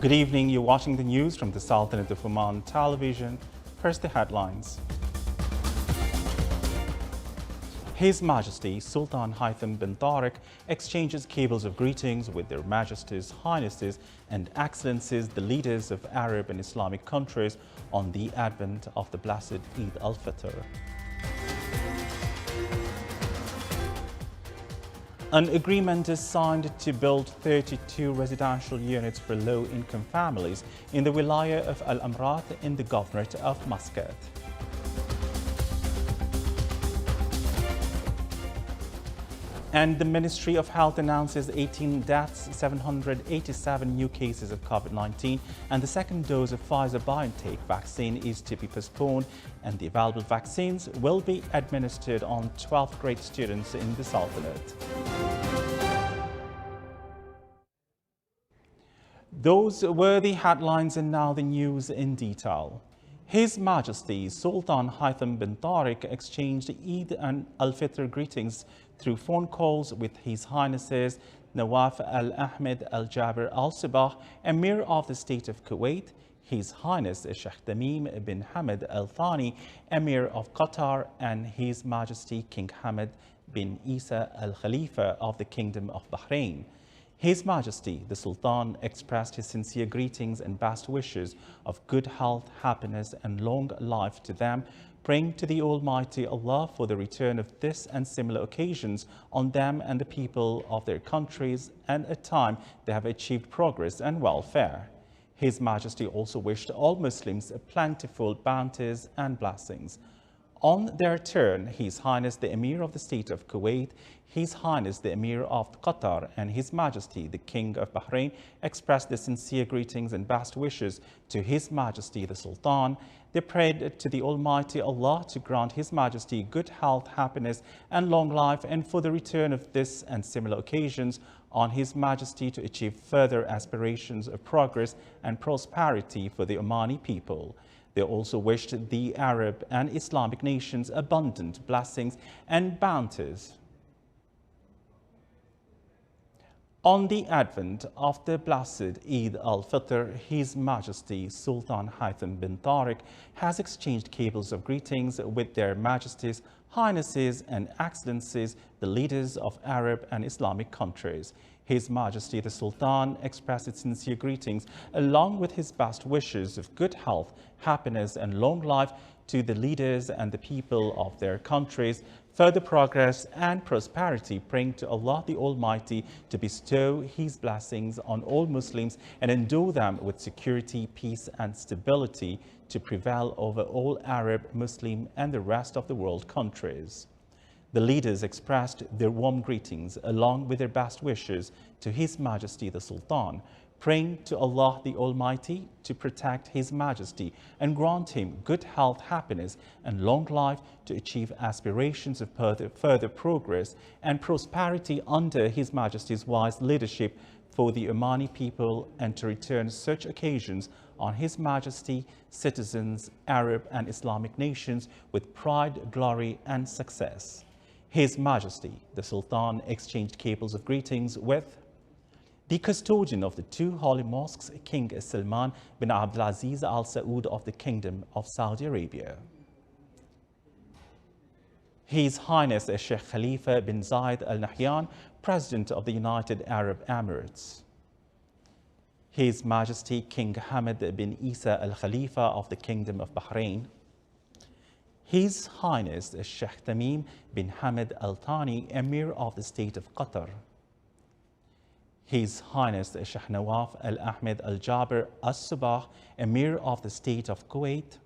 Good evening. You're watching the news from the Sultanate of Oman television. First, the headlines. His Majesty Sultan Haitham bin Tariq exchanges cables of greetings with Their Majesties, Highnesses and Excellencies, the leaders of Arab and Islamic countries on the advent of the blessed Eid al-Fitr. An agreement is signed to build 32 residential units for low-income families in the Wilaya of Al-Amrat in the Governorate of Muscat. And the Ministry of Health announces 18 deaths, 787 new cases of COVID-19, and the second dose of Pfizer-BioNTech vaccine is to be postponed, and the available vaccines will be administered on 12th grade students in the Sultanate. Those were the headlines, and now the news in detail. His Majesty Sultan Haitham bin Tariq exchanged Eid and al-Fitr greetings through phone calls with His Highnesses Nawaf al-Ahmed al-Jaber al-Sabah, Emir of the State of Kuwait, His Highness Sheikh Tamim bin Hamad al-Thani, Emir of Qatar, and His Majesty King Hamad bin Isa al-Khalifa of the Kingdom of Bahrain. His Majesty the Sultan expressed his sincere greetings and best wishes of good health, happiness and long life to them, praying to the Almighty Allah for the return of this and similar occasions on them and the people of their countries, and a time they have achieved progress and welfare. His Majesty also wished all Muslims plentiful bounties and blessings. On their turn, His Highness the Emir of the State of Kuwait, His Highness the Emir of Qatar, and His Majesty the King of Bahrain expressed their sincere greetings and best wishes to His Majesty the Sultan. They prayed to the Almighty Allah to grant His Majesty good health, happiness and long life, and for the return of this and similar occasions on His Majesty to achieve further aspirations of progress and prosperity for the Omani people. They also wished the Arab and Islamic nations abundant blessings and bounties. On the advent of the blessed Eid al-Fitr, His Majesty Sultan Haitham bin Tariq has exchanged cables of greetings with Their Majesties, Highnesses and Excellencies, the leaders of Arab and Islamic countries. His Majesty the Sultan expressed its sincere greetings along with his best wishes of good health, happiness and long life to the leaders and the people of their countries, further progress and prosperity, praying to Allah the Almighty to bestow His blessings on all Muslims and endue them with security, peace and stability to prevail over all Arab, Muslim and the rest of the world countries. The leaders expressed their warm greetings along with their best wishes to His Majesty the Sultan, praying to Allah the Almighty to protect His Majesty and grant him good health, happiness and long life to achieve aspirations of further progress and prosperity under His Majesty's wise leadership for the Omani people, and to return such occasions on His Majesty, citizens, Arab and Islamic nations with pride, glory and success. His Majesty the Sultan exchanged cables of greetings with the custodian of the two holy mosques, King Salman bin Abdulaziz Al Saud of the Kingdom of Saudi Arabia. His Highness Sheikh Khalifa bin Zayed Al Nahyan, President of the United Arab Emirates. His Majesty King Hamad bin Isa Al Khalifa of the Kingdom of Bahrain. His Highness Sheikh Tamim bin Hamad al-Thani, Emir of the State of Qatar. His Highness Sheikh Nawaf al-Ahmed al-Jaber al-Sabah, Emir of the State of Kuwait.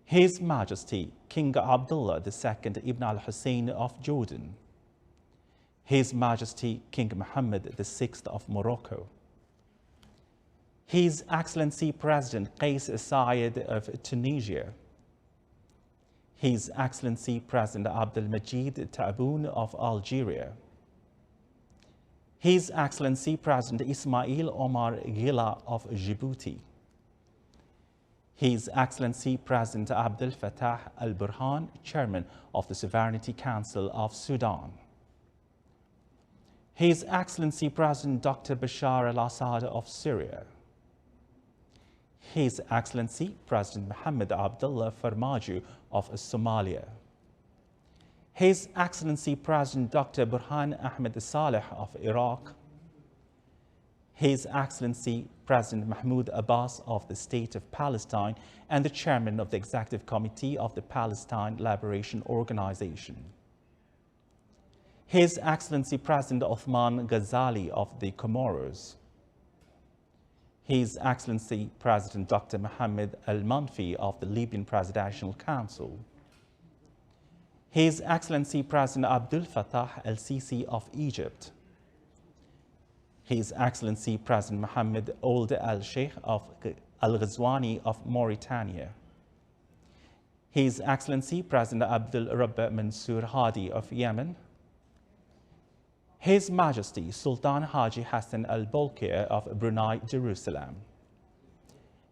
His Majesty King Abdullah II Ibn al-Hussein of Jordan. His Majesty King Mohammed VI of Morocco. His Excellency President Qais Said of Tunisia. His Excellency President Abdel Majid Tebboune of Algeria. His Excellency President Ismail Omar Guelleh of Djibouti. His Excellency President Abdel Fattah al-Burhan, Chairman of the Sovereignty Council of Sudan. His Excellency President Dr. Bashar al-Assad of Syria. His Excellency President Mohammed Abdullah Farmajo of Somalia. His Excellency President Dr. Burhan Ahmed Saleh of Iraq. His Excellency President Mahmoud Abbas of the State of Palestine and the Chairman of the Executive Committee of the Palestine Liberation Organization. His Excellency President Othman Ghazali of the Comoros. His Excellency President Dr. Mohammed Al-Manfi of the Libyan Presidential Council. His Excellency President Abdel Fattah el-Sisi of Egypt. His Excellency President Mohammed Ould al-Sheikh of Al-Ghazwani of Mauritania. His Excellency President Abdel Rabb Mansour Hadi of Yemen. His Majesty Sultan Haji Hassan al-Bolkiah of Brunei, Jerusalem.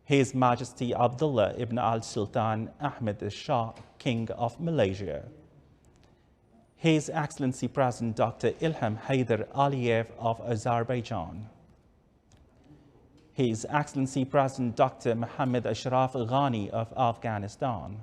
His Majesty Abdullah ibn al-Sultan Ahmed Shah, King of Malaysia. His Excellency President Dr. Ilham Haider Aliyev of Azerbaijan. His Excellency President Dr. Mohammad Ashraf Ghani of Afghanistan.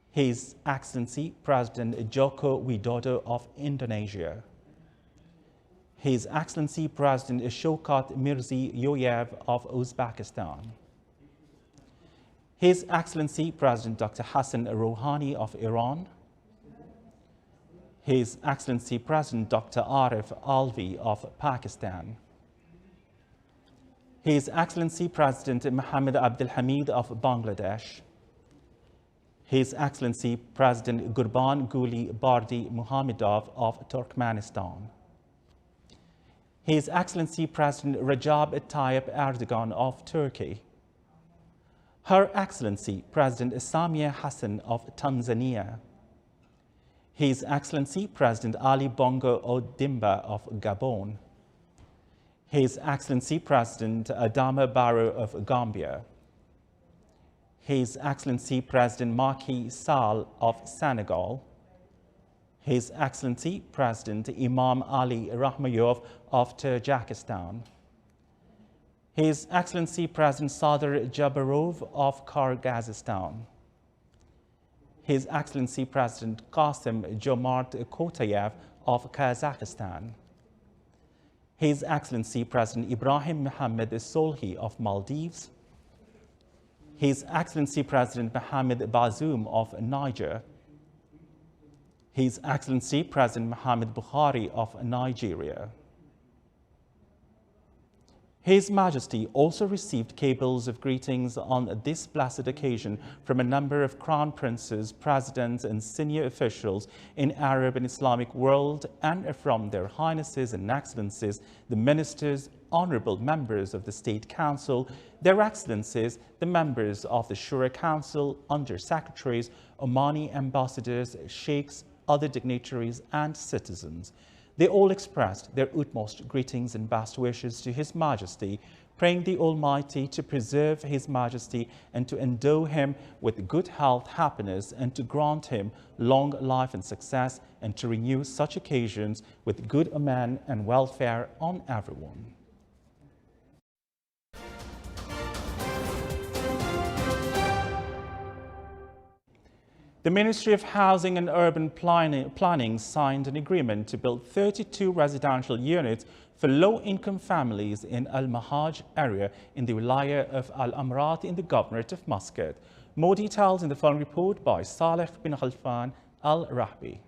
His Excellency President Joko Widodo of Indonesia. His Excellency President Shaukat Mirziyoyev of Uzbekistan. His Excellency President Dr. Hassan Rouhani of Iran. His Excellency President Dr. Arif Alvi of Pakistan. His Excellency President Mohammed Abdul Hamid of Bangladesh. His Excellency President Gurban Guli Bardi Muhammadov of Turkmenistan. His Excellency President Recep Tayyip Erdogan of Turkey. Her Excellency President Samia Hassan of Tanzania. His Excellency President Ali Bongo Ondimba of Gabon. His Excellency President Adama Barrow of Gambia. His Excellency President Macky Sall of Senegal. His Excellency President Imam Ali Rahmayov of Tajikistan. His Excellency President Sadr Jabarov of Kyrgyzstan. His Excellency President Qasim Jomart Kotayev of Kazakhstan. His Excellency President Ibrahim Mohammed Solhi of Maldives. His Excellency President Mohamed Bazoum of Niger. His Excellency President Mohamed Buhari of Nigeria. His Majesty also received cables of greetings on this blessed occasion from a number of crown princes, presidents, and senior officials in Arab and Islamic world, and from their highnesses and excellencies, the ministers, honorable members of the State Council, their excellencies, the members of the Shura Council, under-secretaries, Omani ambassadors, sheikhs, other dignitaries, and citizens. They all expressed their utmost greetings and best wishes to His Majesty, praying the Almighty to preserve His Majesty and to endow him with good health, happiness, and to grant him long life and success, and to renew such occasions with good omen and welfare on everyone. The Ministry of Housing and Urban Planning signed an agreement to build 32 residential units for low-income families in Al-Mahaj area in the Wilaya of Al-Amrat in the Governorate of Muscat. More details in the following report by Saleh bin Khalfan Al-Rahbi.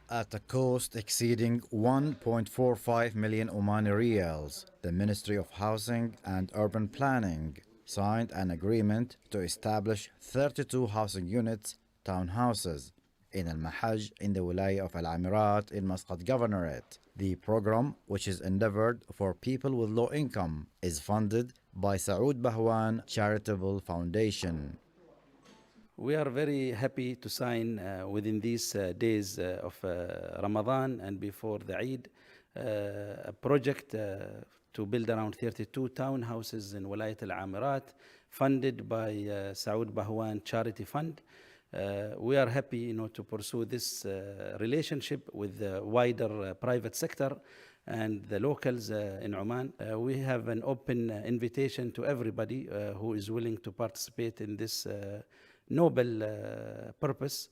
At a cost exceeding 1.45 million Omani Riyals, the Ministry of Housing and Urban Planning signed an agreement to establish 32 housing units, townhouses, in Al-Mahaj in the Wilaya of Al-Amirat in Muscat Governorate. The program, which is endeavored for people with low income, is funded by Saud Bahwan Charitable Foundation. We are very happy to sign within these days of Ramadan and before the Eid a project to build around 32 townhouses in Wilayat Al-Amirat, funded by Saud Bahwan Charity Fund. We are happy, to pursue this relationship with the wider private sector and the locals in Oman. We have an open invitation to everybody who is willing to participate in this noble purpose.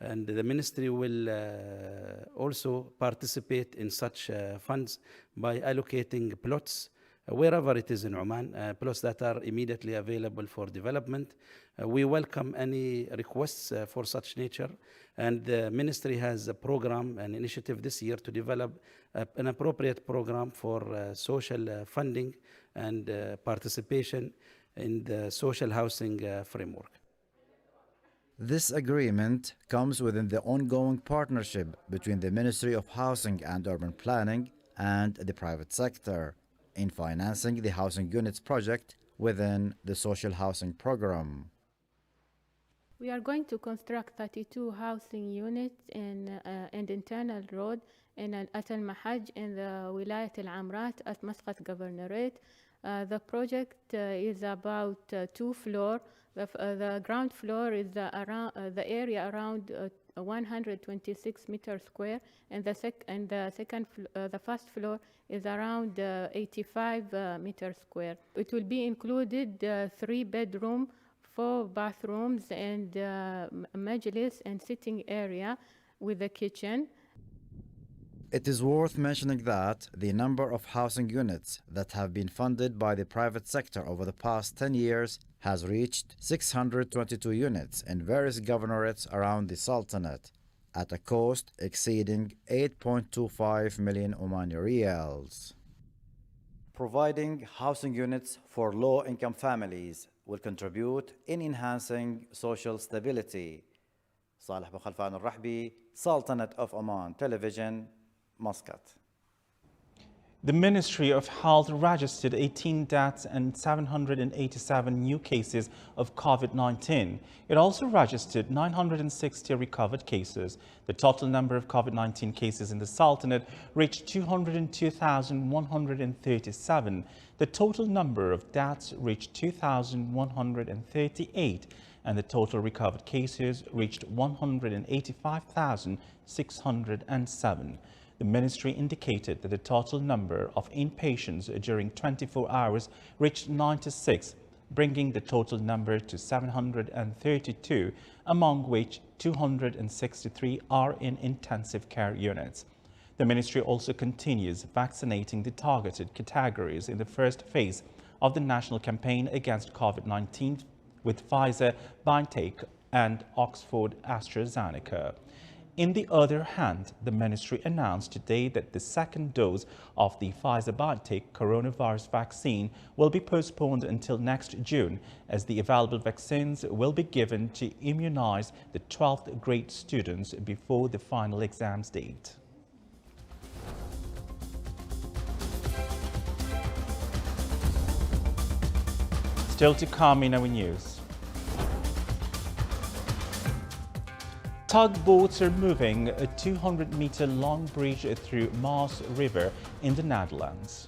And the ministry will also participate in such funds by allocating plots wherever it is in Oman, plots that are immediately available for development. We welcome any requests for such nature, and the ministry has a program, an initiative this year to develop an appropriate program for social funding and participation in the social housing framework. This agreement comes within the ongoing partnership between the Ministry of Housing and Urban Planning and the private sector in financing the housing units project within the social housing program. We are going to construct 32 housing units in and internal road in at Al-Mahaj in the Wilayat Al-Amrat at Muscat Governorate. The project is about 2 floors. The ground floor is the area around 126 meters square, and the first floor is around 85 meters square. It will be included 3 bedroom, 4 bathrooms, and majlis and sitting area with a kitchen. It is worth mentioning that the number of housing units that have been funded by the private sector over the past 10 years has reached 622 units in various governorates around the Sultanate at a cost exceeding 8.25 million Omani riyals. Providing housing units for low-income families will contribute in enhancing social stability. Saleh bin Khalfan al-Rahbi, Sultanate of Oman Television, Muscat. The Ministry of Health registered 18 deaths and 787 new cases of COVID-19. It also registered 960 recovered cases. The total number of COVID-19 cases in the Sultanate reached 202,137. The total number of deaths reached 2,138, and the total recovered cases reached 185,607. The ministry indicated that the total number of inpatients during 24 hours reached 96, bringing the total number to 732, among which 263 are in intensive care units. The ministry also continues vaccinating the targeted categories in the first phase of the national campaign against COVID-19 with Pfizer, BioNTech and Oxford AstraZeneca. In the other hand, the ministry announced today that the second dose of the Pfizer-BioNTech coronavirus vaccine will be postponed until next June, as the available vaccines will be given to immunize the 12th grade students before the final exams date. Still to come in our news. Tugboats are moving a 200-meter-long bridge through Maas River in the Netherlands.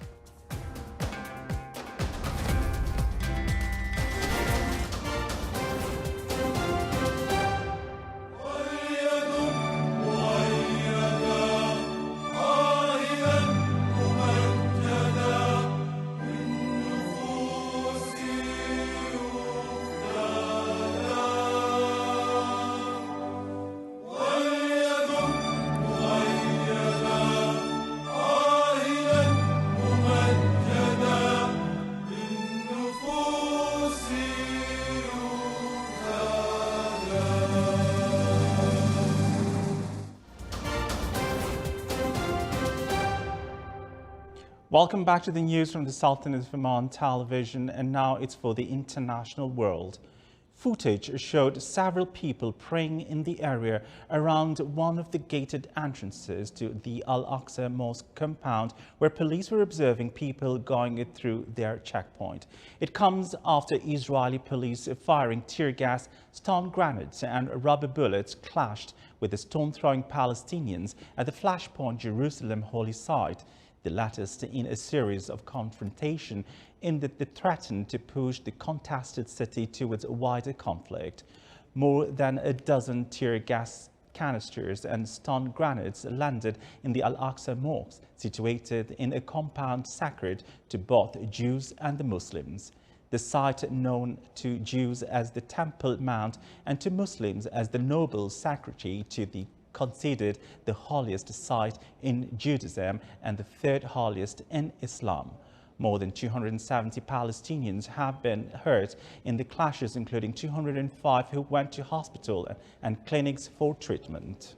Welcome back to the news from the Sultanate of Oman television, and now it's for the international world. Footage showed several people praying in the area around one of the gated entrances to the Al-Aqsa Mosque compound, where police were observing people going through their checkpoint. It comes after Israeli police firing tear gas, stun grenades and rubber bullets clashed with the stone-throwing Palestinians at the Flashpoint Jerusalem holy site, the latest in a series of confrontation in that they threatened to push the contested city towards a wider conflict. More than a dozen tear gas canisters and stun grenades landed in the Al-Aqsa Mosque, situated in a compound sacred to both Jews and the Muslims. The site, known to Jews as the Temple Mount and to Muslims as the Noble Sanctuary, to the considered the holiest site in Judaism and the third holiest in Islam. More than 270 Palestinians have been hurt in the clashes, including 205 who went to hospital and clinics for treatment.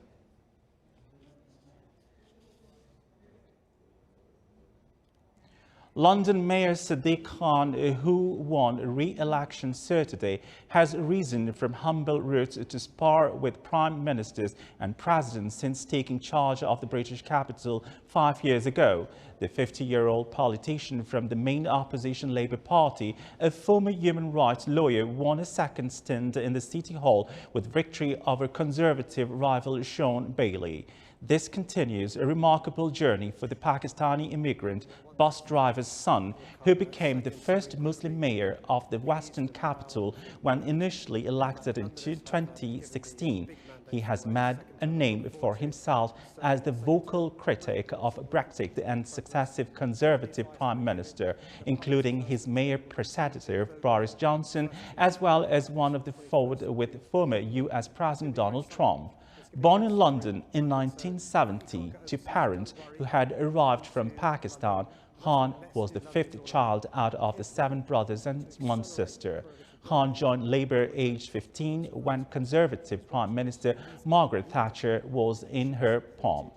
London Mayor Sadiq Khan, who won re-election Saturday, has risen from humble roots to spar with prime ministers and presidents since taking charge of the British capital 5 years ago. The 50-year-old politician from the main opposition Labour Party, a former human rights lawyer, won a second stint in the City Hall with victory over Conservative rival Sean Bailey. This continues a remarkable journey for the Pakistani immigrant bus driver's son, who became the first Muslim mayor of the Western capital when initially elected in 2016. He has made a name for himself as the vocal critic of Brexit and successive Conservative Prime Minister, including his mayor predecessor Boris Johnson, as well as one of the forward with former US President Donald Trump. Born in London in 1970 to parents who had arrived from Pakistan, Khan was the fifth child out of the 7 brothers and 1 sister. Khan joined Labour aged 15 when Conservative Prime Minister Margaret Thatcher was in her prime.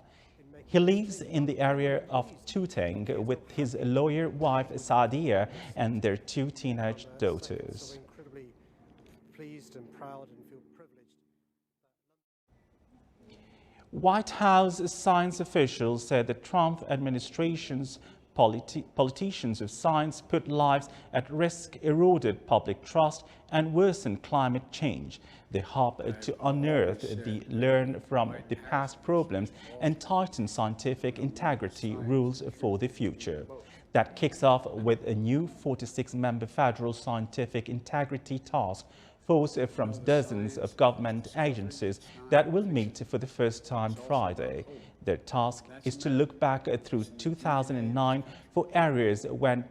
He lives in the area of Tooting with his lawyer wife Saadia and their 2 teenage daughters. Incredibly pleased and proud and feel privileged. White House science officials said the Trump administration's politicians of science put lives at risk, eroded public trust, and worsened climate change. They hope to unearth learn from the past problems and tighten scientific integrity rules for the future. That kicks off with a new 46-member federal scientific integrity task force from dozens of government agencies that will meet for the first time Friday. Their task is to look back through 2009 for areas when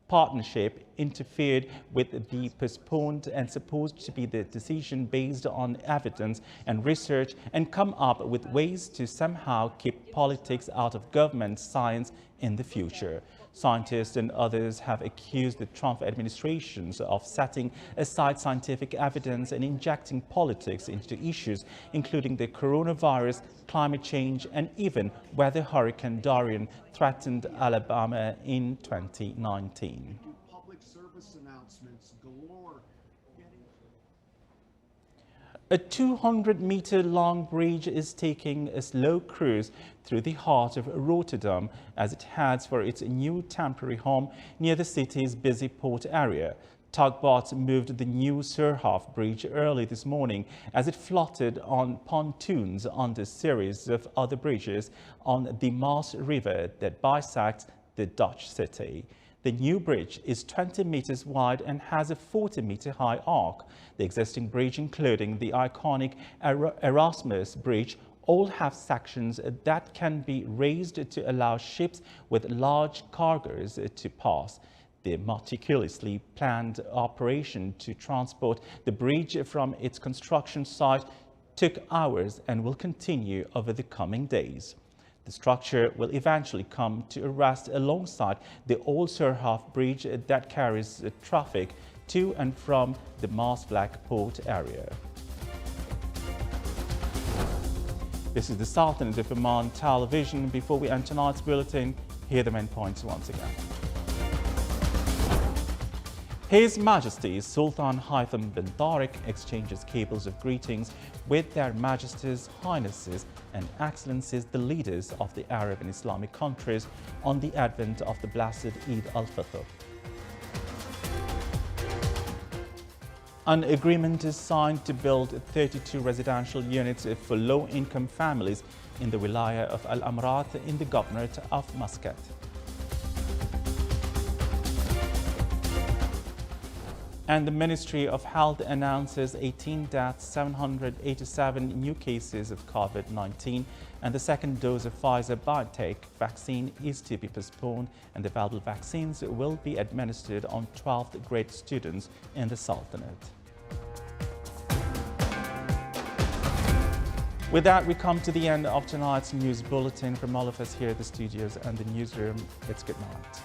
partnership interfered with the postponed and supposed to be the decision based on evidence and research, and come up with ways to somehow keep politics out of government science in the future. Scientists and others have accused the Trump administration of setting aside scientific evidence and injecting politics into issues including the coronavirus, climate change, and even whether Hurricane Dorian threatened Alabama in 2019. Public service announcements galore. A 200-meter-long bridge is taking a slow cruise through the heart of Rotterdam as it heads for its new temporary home near the city's busy port area. Tugboats moved the new Surhoff Bridge early this morning as it floated on pontoons on the series of other bridges on the Maas River that bisects the Dutch city. The new bridge is 20 meters wide and has a 40-meter-high arc. The existing bridge, including the iconic Erasmus Bridge, all have sections that can be raised to allow ships with large cargoes to pass. The meticulously planned operation to transport the bridge from its construction site took hours and will continue over the coming days. The structure will eventually come to rest alongside the old Surhoff Bridge that carries traffic to and from the Maasvlak port area. This is the Sultan of Oman television. Before we end tonight's bulletin, here are the main points once again. His Majesty Sultan Haitham bin Tariq exchanges cables of greetings with Their Majesties, Highnesses and Excellencies, the leaders of the Arab and Islamic countries, on the advent of the blessed Eid al-Fitr. An agreement is signed to build 32 residential units for low-income families in the Wilaya of Al-Amrat in the Governorate of Muscat. And the Ministry of Health announces 18 deaths, 787 new cases of COVID-19, and the second dose of Pfizer-BioNTech vaccine is to be postponed, and the available vaccines will be administered on 12th grade students in the Sultanate. With that, we come to the end of tonight's news bulletin. From all of us here at the studios and the newsroom, it's good night.